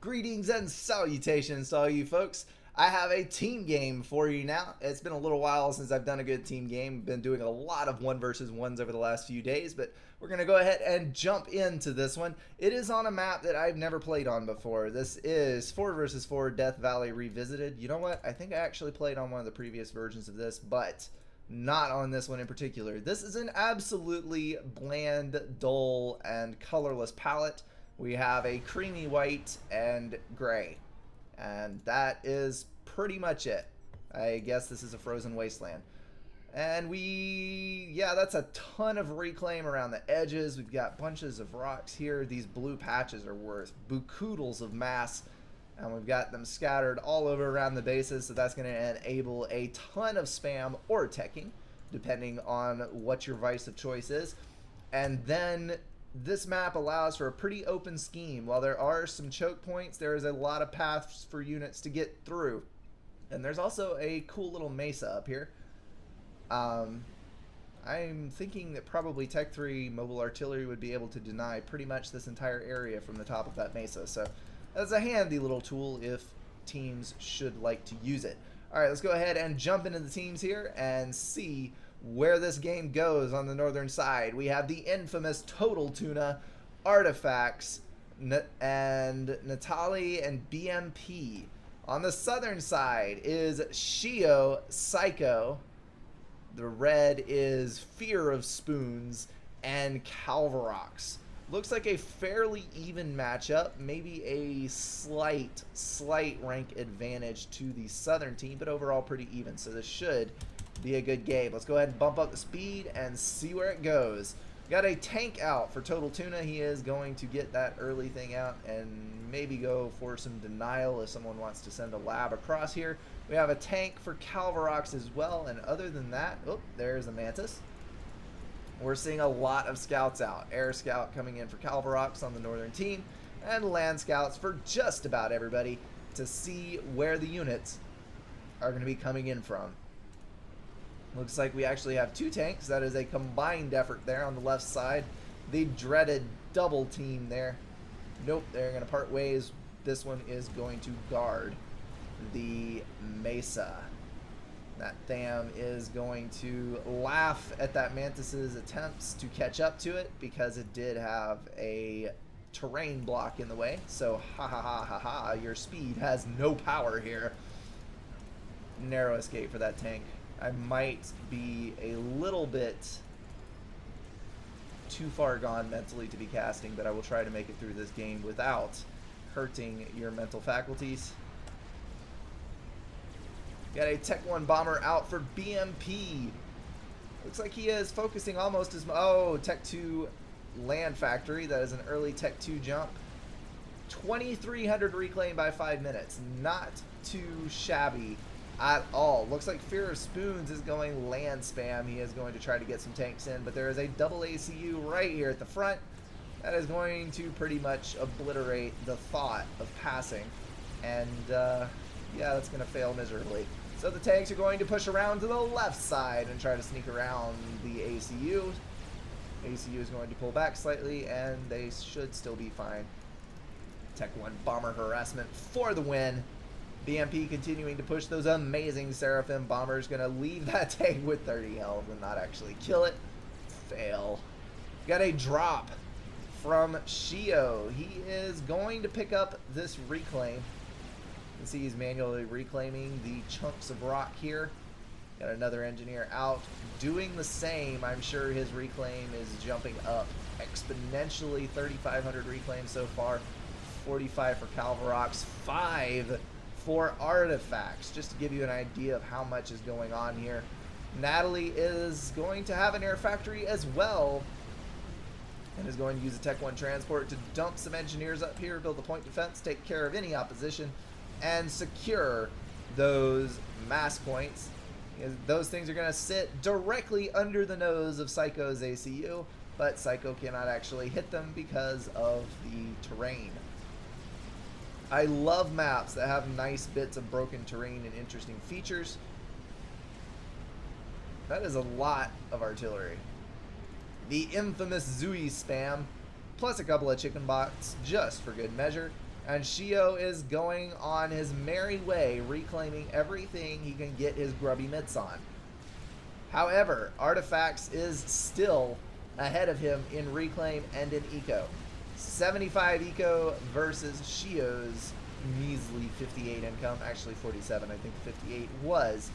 Greetings and salutations to all you folks. I have a team game for you now. It's been a little while since I've done a good team game. Been doing a lot of 1 versus 1s over the last few days, but we're going to go ahead and jump into this one. It is on a map that I've never played on before. This is 4 vs 4 Death Valley Revisited. You know what? I think I actually played on one of the previous versions of this, but not on this one in particular. This is an absolutely bland, dull, and colorless palette. We have a creamy white and gray, and that is pretty much it. I guess this is a frozen wasteland. And yeah, that's a ton of reclaim around the edges. We've got bunches of rocks here. These blue patches are worth bucoodles of mass, and we've got them scattered all over around the bases, so that's going to enable a ton of spam or teching, depending on what your vice of choice is. And then this map allows for a pretty open scheme. While there are some choke points, there is a lot of paths for units to get through. And there's also a cool little mesa up here. I'm thinking that probably Tech 3 mobile artillery would be able to deny pretty much this entire area from the top of that mesa. So that's a handy little tool if teams should like to use it. Alright, let's go ahead and jump into the teams here and see where this game goes. On the northern side, we have the infamous Total Tuna, Artifacts, and Natali and BMP. On the southern side is Shio, Psycho. The red is Fear of Spoons and Calvarox. Looks like a fairly even matchup, maybe a slight rank advantage to the southern team, but overall pretty even, so this should be a good game. Let's go ahead and bump up the speed and see where it goes. Got a tank out for Total Tuna. He is going to get that early thing out and maybe go for some denial if someone wants to send a lab across here. We have a tank for Calvarox as well, and other than that, oh, there's a Mantis. We're seeing a lot of scouts out. Air Scout coming in for Calvarox on the northern team, and Land Scouts for just about everybody to see where the units are going to be coming in from. Looks like we actually have two tanks. That is a combined effort there on the left side. The dreaded double team there. Nope, they're going to part ways. This one is going to guard the Mesa. That Tham is going to laugh at that Mantis's attempts to catch up to it because it did have a terrain block in the way. So ha ha ha ha ha, your speed has no power here. Narrow escape for that tank. I might be a little bit too far gone mentally to be casting, but I will try to make it through this game without hurting your mental faculties. Got a Tech 1 bomber out for BMP. Looks like he is focusing almost as much. Oh, Tech 2 land factory. That is an early Tech 2 jump. 2,300 reclaim by 5 minutes. Not too shabby at all. Looks like Fear of Spoons is going land spam. He is going to try to get some tanks in, but there is a double ACU right here at the front. That is going to pretty much obliterate the thought of passing. And yeah, that's going to fail miserably. So the tanks are going to push around to the left side and try to sneak around the ACU. ACU is going to pull back slightly, and they should still be fine. Tech 1 bomber harassment for the win. BMP continuing to push those amazing Seraphim bombers. Going to leave that tank with 30 health and not actually kill it. Fail. Got a drop from Shio. He is going to pick up this reclaim. You can see he's manually reclaiming the chunks of rock here. Got another engineer out doing the same. I'm sure his reclaim is jumping up exponentially. 3,500 reclaim so far. 45 for Calvarox. 5 for Artifacts, just to give you an idea of how much is going on here. Natalie is going to have an air factory as well, and is going to use a Tech 1 transport to dump some engineers up here, build a point defense, take care of any opposition, and secure those mass points. Those things are going to sit directly under the nose of Psycho's ACU, but Psycho cannot actually hit them because of the terrain. I love maps that have nice bits of broken terrain and interesting features. That is a lot of artillery. The infamous Zui spam, plus a couple of chicken bots just for good measure. And Shio is going on his merry way, reclaiming everything he can get his grubby mitts on. However, Artifacts is still ahead of him in reclaim and in eco. 75 eco versus Shio's measly 58 income. Actually 47, I think 58 was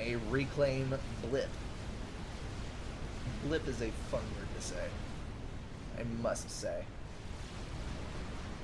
a reclaim blip. Blip is a fun word to say, I must say.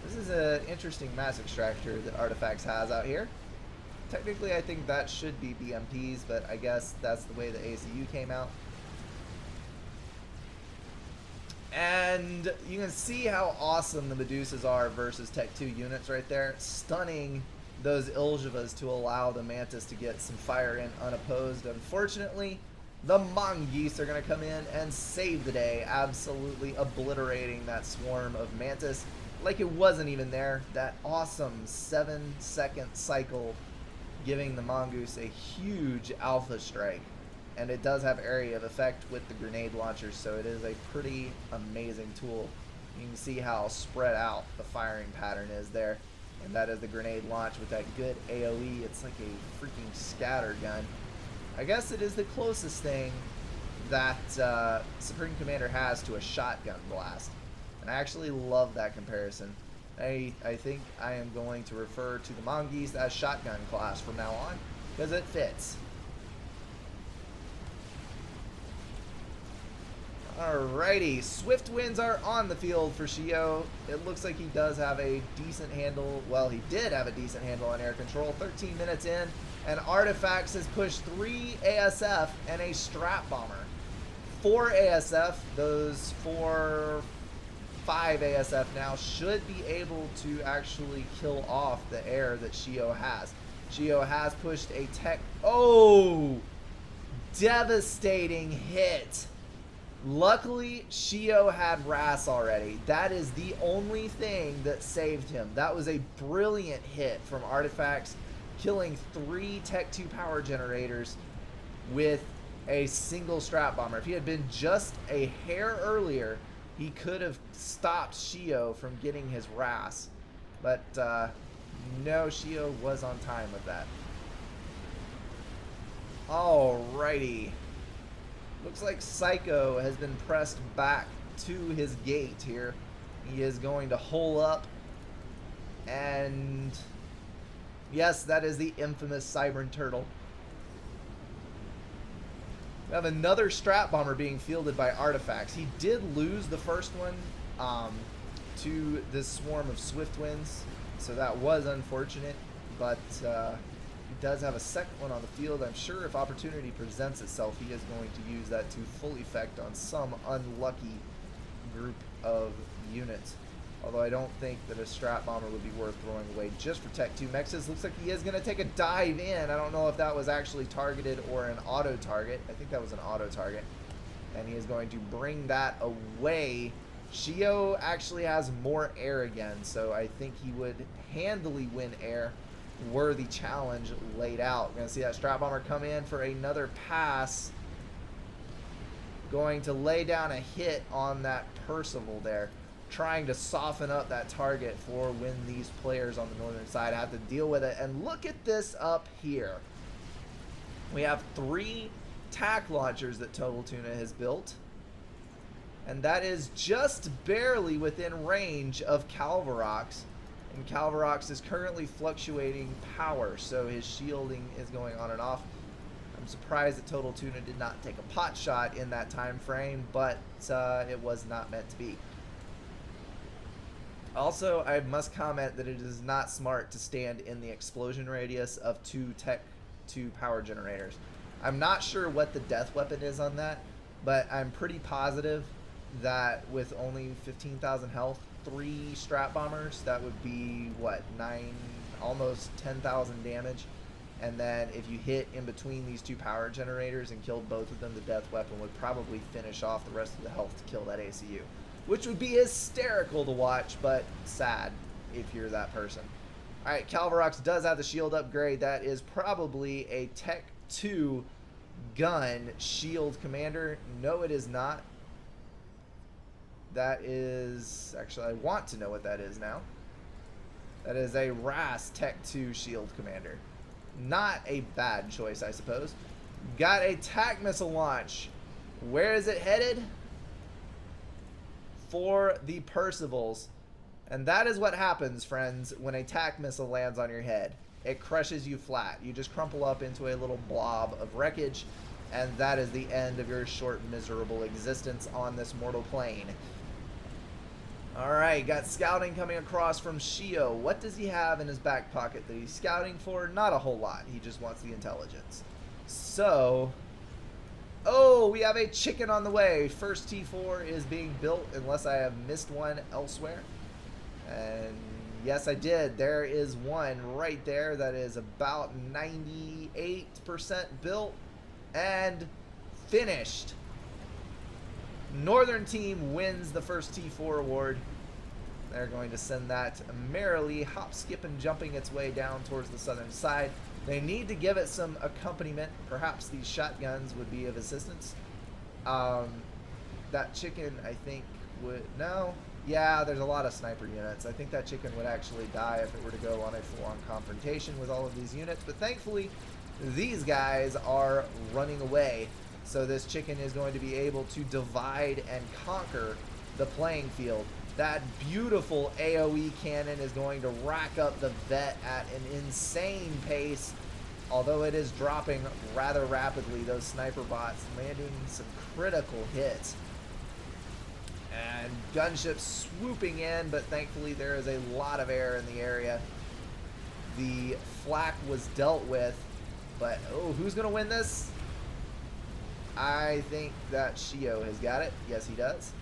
This is an interesting mass extractor that Artifacts has out here. Technically, I think that should be BMPs, but I guess that's the way the ACU came out. And you can see how awesome the Medusas are versus Tech 2 units right there. Stunning those Iljivas to allow the Mantis to get some fire in unopposed. Unfortunately, the Mongoose are going to come in and save the day, absolutely obliterating that swarm of Mantis like it wasn't even there. That awesome 7-second cycle giving the Mongoose a huge alpha strike. And it does have area of effect with the grenade launcher, so it is a pretty amazing tool. You can see how spread out the firing pattern is there. And that is the grenade launch with that good AoE. It's like a freaking scatter gun. I guess it is the closest thing that Supreme Commander has to a shotgun blast. And I actually love that comparison. I think I am going to refer to the Mongoose as shotgun class from now on, because it fits. Alrighty, Swift Winds are on the field for Shio. It looks like he does have a decent handle. Well, he did have a decent handle on air control. 13 minutes in, and Artifacts has pushed 3 ASF and a Strat Bomber. 4 ASF, those 5 ASF now should be able to actually kill off the air that Shio has. Shio has pushed a tech. Oh! Devastating hit. Luckily, Shio had Ras already. That is the only thing that saved him. That was a brilliant hit from Artifacts, killing 3 Tech 2 power generators with a single Strat Bomber. If he had been just a hair earlier, he could have stopped Shio from getting his Ras. But no, Shio was on time with that. Alrighty. Looks like Psycho has been pressed back to his gate here. He is going to hole up. And yes, that is the infamous Cybern Turtle. We have another Strat Bomber being fielded by Artifacts. He did lose the first one to this swarm of Swift Winds, so that was unfortunate, but he does have a second one on the field. I'm sure if opportunity presents itself, he is going to use that to full effect on some unlucky group of units. Although I don't think that a Strat Bomber would be worth throwing away just for Tech 2 Mexes. Looks like he is going to take a dive in. I don't know if that was actually targeted or an auto target. I think that was an auto target. And he is going to bring that away. Shio actually has more air again, so I think he would handily win air were the challenge laid out. We're going to see that Strat Bomber come in for another pass. Going to lay down a hit on that Percival there, trying to soften up that target for when these players on the northern side have to deal with it. And look at this up here. We have 3 tack launchers that Total Tuna has built. And that is just barely within range of Calvarox. And Calvarox is currently fluctuating power, so his shielding is going on and off. I'm surprised that Total Tuna did not take a pot shot in that time frame, but it was not meant to be. Also, I must comment that it is not smart to stand in the explosion radius of 2 Tech 2 power generators. I'm not sure what the death weapon is on that, but I'm pretty positive that with only 15,000 health, 3 Strat Bombers, that would be, what, 9, almost 10,000 damage. And then if you hit in between these 2 power generators and killed both of them, the death weapon would probably finish off the rest of the health to kill that ACU. Which would be hysterical to watch, but sad if you're that person. Alright, Calvarox does have the shield upgrade. That is probably a Tech 2 gun shield commander. No, it is not. That is... Actually, I want to know what that is now. That is a Ras Tech 2 Shield Commander. Not a bad choice, I suppose. Got a TAC missile launch. Where is it headed? For the Percivals. And that is what happens, friends, when a TAC missile lands on your head. It crushes you flat. You just crumple up into a little blob of wreckage, and that is the end of your short, miserable existence on this mortal plane. Alright, got scouting coming across from Shio. What does he have in his back pocket that he's scouting for? Not a whole lot. He just wants the intelligence. So, oh, we have a chicken on the way. First T4 is being built, unless I have missed one elsewhere. And yes, I did. There is one right there that is about 98% built and finished. Northern team wins the first T4 award. They're going to send that merrily hop, skip, and jumping its way down towards the southern side. They need to give it some accompaniment. Perhaps these shotguns would be of assistance. That chicken, I think, would... No. Yeah, there's a lot of sniper units. I think that chicken would actually die if it were to go on a full-on confrontation with all of these units. But thankfully, these guys are running away. So this chicken is going to be able to divide and conquer the playing field. That beautiful AoE cannon is going to rack up the vet at an insane pace. Although it is dropping rather rapidly, those sniper bots landing some critical hits. And gunships swooping in, but thankfully there is a lot of air in the area. The flak was dealt with, but oh, who's going to win this? I think that Shio has got it. Yes, he does.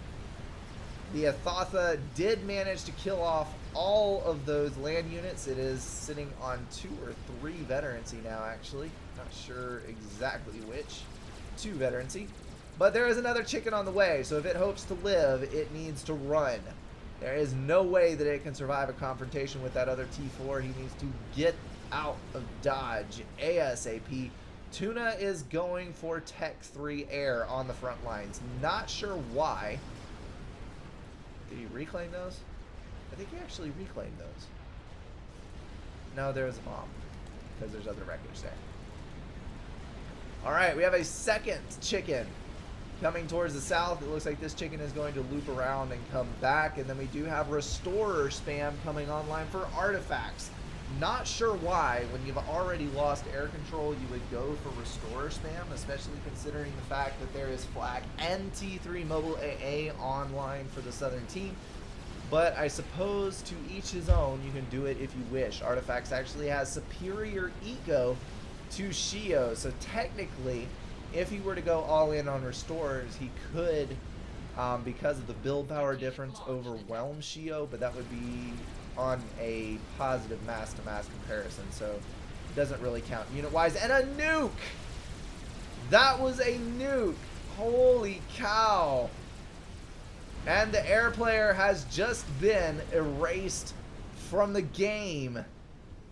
The Athatha did manage to kill off all of those land units. It is sitting on 2 or 3 veterancy now, actually. Not sure exactly which. 2 veterancy. But there is another chicken on the way, so if it hopes to live, it needs to run. There is no way that it can survive a confrontation with that other T4. He needs to get out of Dodge ASAP. Tuna is going for Tech 3 Air on the front lines. Not sure why. Did he reclaim those? I think he actually reclaimed those. No, there was a bomb, because there's other wreckage there. Alright, we have a second chicken coming towards the south. It looks like this chicken is going to loop around and come back. And then we do have Restorer spam coming online for artifacts. Not sure why, when you've already lost air control, you would go for Restorer spam, especially considering the fact that there is Flak and T3 Mobile AA online for the Southern team. But I suppose to each his own, you can do it if you wish. Artifacts actually has superior eco to Shio, so technically, if he were to go all in on Restorers, he could, because of the build power difference, overwhelm Shio, but that would be on a positive mass-to-mass comparison, so it doesn't really count unit-wise. And a nuke! That was a nuke! Holy cow! And the air player has just been erased from the game.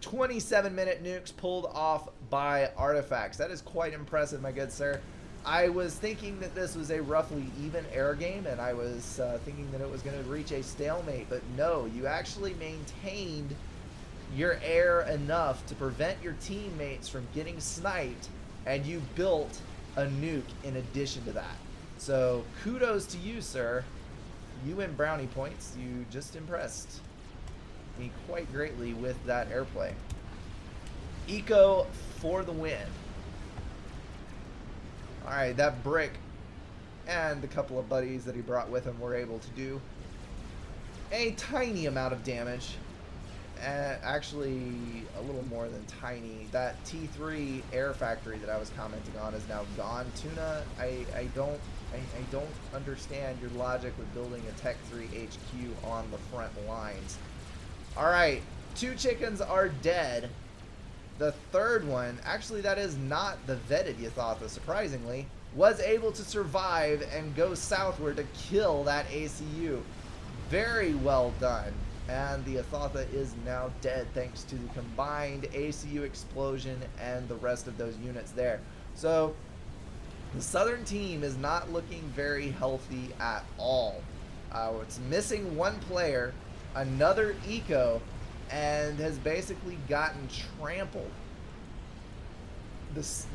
27-minute nukes pulled off by artifacts. That is quite impressive, my good sir. I was thinking that this was a roughly even air game, and I was thinking that it was going to reach a stalemate, but no, you actually maintained your air enough to prevent your teammates from getting sniped, and you built a nuke in addition to that. So kudos to you, sir. You win brownie points. You just impressed me quite greatly with that airplay. Eco for the win. Alright, that brick and a couple of buddies that he brought with him were able to do a tiny amount of damage. Actually, a little more than tiny. That T3 air factory that I was commenting on is now gone. Tuna, I don't understand your logic with building a Tech 3 HQ on the front lines. Alright, 2 chickens are dead. The third one, actually that is not the vetted Yathatha, surprisingly, was able to survive and go southward to kill that ACU. Very well done. And the Yathatha is now dead thanks to the combined ACU explosion and the rest of those units there. So the Southern team is not looking very healthy at all. It's missing 1 player, another eco, and has basically gotten trampled.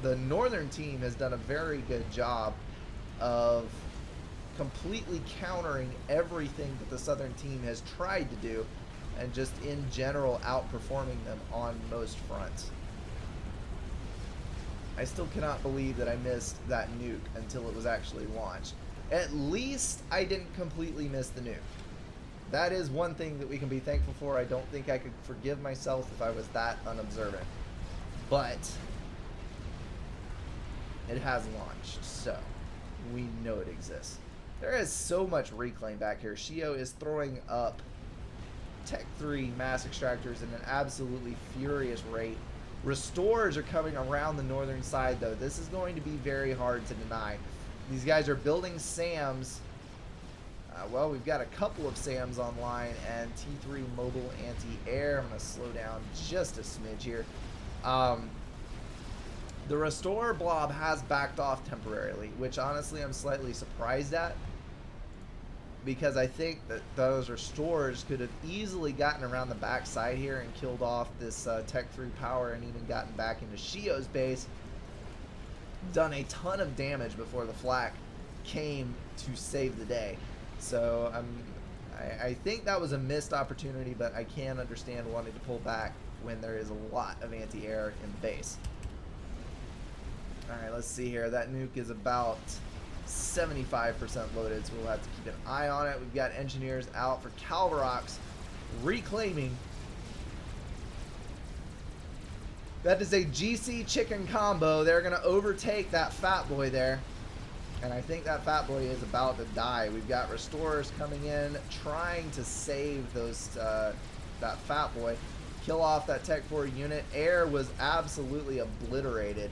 The northern team has done a very good job of completely countering everything that the southern team has tried to do, and just in general outperforming them on most fronts. I still cannot believe that I missed that nuke until it was actually launched. At least I didn't completely miss the nuke. That is one thing that we can be thankful for. I don't think I could forgive myself if I was that unobservant. But it has launched, so we know it exists. There is so much reclaim back here. Shio is throwing up Tech 3 mass extractors at an absolutely furious rate. Restores are coming around the northern side, though. This is going to be very hard to deny. These guys are building SAMs. Well, we've got a couple of SAMs online, and T3 mobile anti-air. I'm going to slow down just a smidge here. The Restore blob has backed off temporarily, which honestly I'm slightly surprised at, because I think that those Restores could have easily gotten around the backside here and killed off this Tech 3 power and even gotten back into Shio's base. Done a ton of damage before the flak came to save the day. So I think that was a missed opportunity, but I can understand wanting to pull back when there is a lot of anti-air in the base. Alright, let's see here. That nuke is about 75% loaded, so we'll have to keep an eye on it. We've got engineers out for Calvarox reclaiming. That is a GC chicken combo. They're going to overtake that Fat Boy there. And I think that Fat Boy is about to die. We've got Restorers coming in, trying to save those that Fat Boy. Kill off that Tech 4 unit. Air was absolutely obliterated.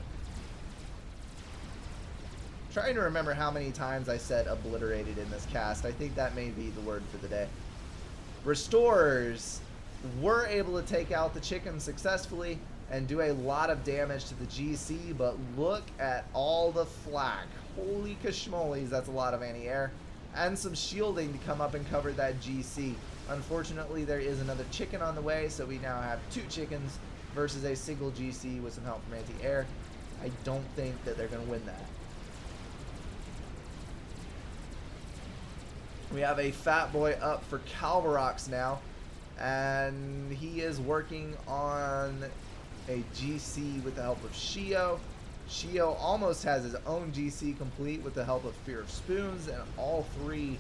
Trying to remember how many times I said obliterated in this cast. I think that may be the word for the day. Restorers were able to take out the chicken successfully and do a lot of damage to the GC, but look at all the flak. Holy kashmolis, that's a lot of anti-air. And some shielding to come up and cover that GC. Unfortunately, there is another chicken on the way, so we now have 2 chickens versus a single GC with some help from anti-air. I don't think that they're going to win that. We have a Fat Boy up for Calvarox now, and he is working on a GC with the help of Shio. Shio almost has his own GC complete with the help of Fear of Spoons, and all 3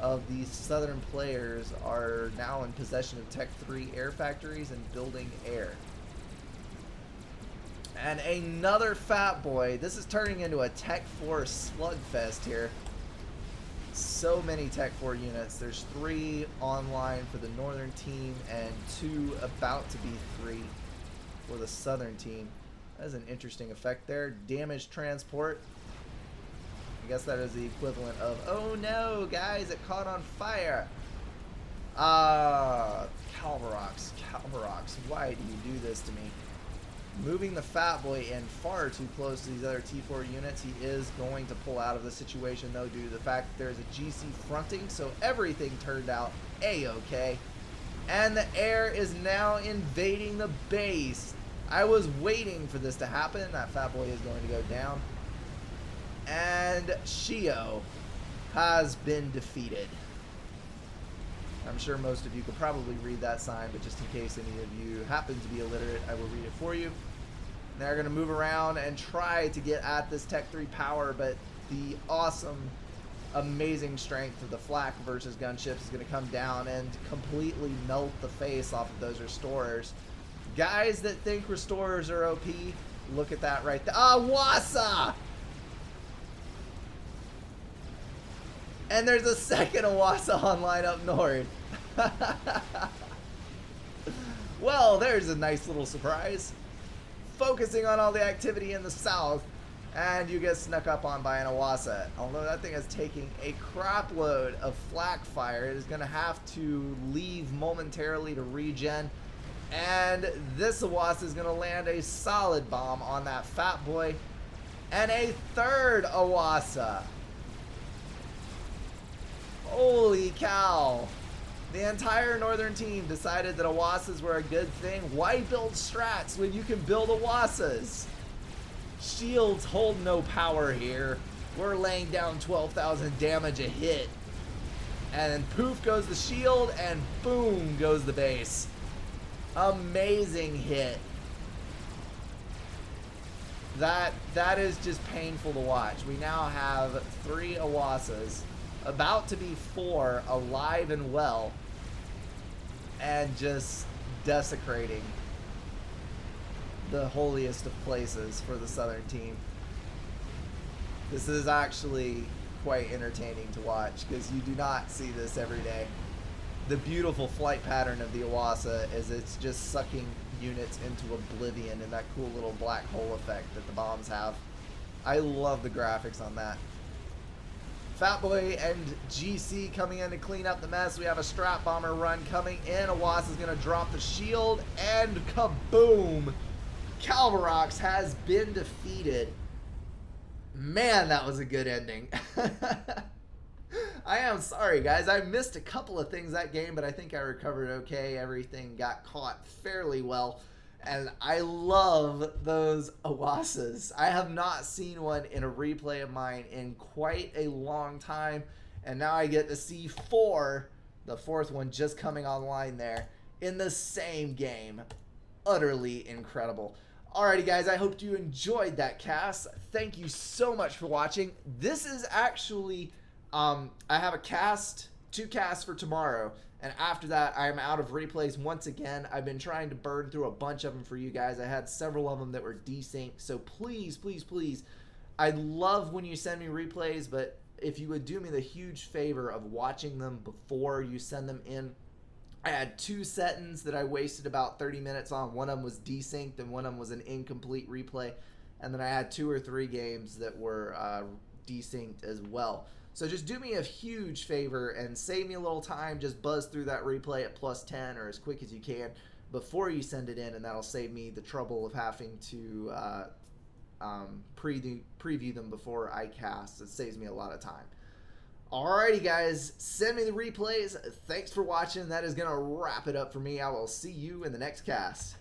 of these southern players are now in possession of Tech 3 air factories and building air. And another Fat Boy. This is turning into a Tech 4 slugfest here. So many Tech 4 units. There's 3 online for the northern team and 2 about to be 3 for the southern team. That is an interesting effect there. Damage transport. I guess that is the equivalent of, oh no, guys, it caught on fire. Calvarox, why do you do this to me? Moving the Fat Boy in far too close to these other T4 units. He is going to pull out of the situation, though, due to the fact that there's a GC fronting, so everything turned out A-okay. And the air is now invading the base. I was waiting for this to happen. That Fat Boy is going to go down. And Shio has been defeated. I'm sure most of you could probably read that sign, but just in case any of you happen to be illiterate, I will read it for you. And they're going to move around and try to get at this Tech 3 power, but the awesome, amazing strength of the flak versus gunships is going to come down and completely melt the face off of those Restorers. Guys that think Restorers are OP, look at that right there. Ah, Wassa! And there's a second Awasa online up north. Well, there's a nice little surprise. Focusing on all the activity in the south, and you get snuck up on by an Awasa. Although that thing is taking a crap load of flak fire, it is going to have to leave momentarily to regen. And this Awasa is going to land a solid bomb on that Fat Boy. And a third Awasa. Holy cow. The entire Northern team decided that Awasas were a good thing. Why build strats when you can build Awasas? Shields hold no power here. We're laying down 12,000 damage a hit. And then poof goes the shield, and boom goes the base. Amazing hit. That is just painful to watch. We now have 3 Awasas, about to be 4, alive and well, and just desecrating the holiest of places for the Southern team. This is actually quite entertaining to watch because you do not see this every day. The beautiful flight pattern of the Awasa is it's just sucking units into oblivion and that cool little black hole effect that the bombs have. I love the graphics on that. Fatboy and GC coming in to clean up the mess. We have a Strat Bomber run coming in. Awasa's going to drop the shield, and kaboom! Calvarox has been defeated. Man, that was a good ending. I am sorry, guys. I missed a couple of things that game, but I think I recovered okay. Everything got caught fairly well. And I love those Awasas. I have not seen one in a replay of mine in quite a long time. And now I get to see 4, the 4th one just coming online there, in the same game. Utterly incredible. Alrighty, guys, I hope you enjoyed that cast. Thank you so much for watching. This is actually, I have 2 casts for tomorrow. And after that, I'm out of replays once again. I've been trying to burn through a bunch of them for you guys. I had several of them that were desynced. So please, please, please, I love when you send me replays, but if you would do me the huge favor of watching them before you send them in. I had 2 settings that I wasted about 30 minutes on. One of them was desynced and one of them was an incomplete replay. And then I had 2 or 3 games that were desynced as well. So just do me a huge favor and save me a little time. Just buzz through that replay at +10 or as quick as you can before you send it in, and that'll save me the trouble of having to preview them before I cast. It saves me a lot of time. Alrighty, guys, send me the replays. Thanks for watching. That is going to wrap it up for me. I will see you in the next cast.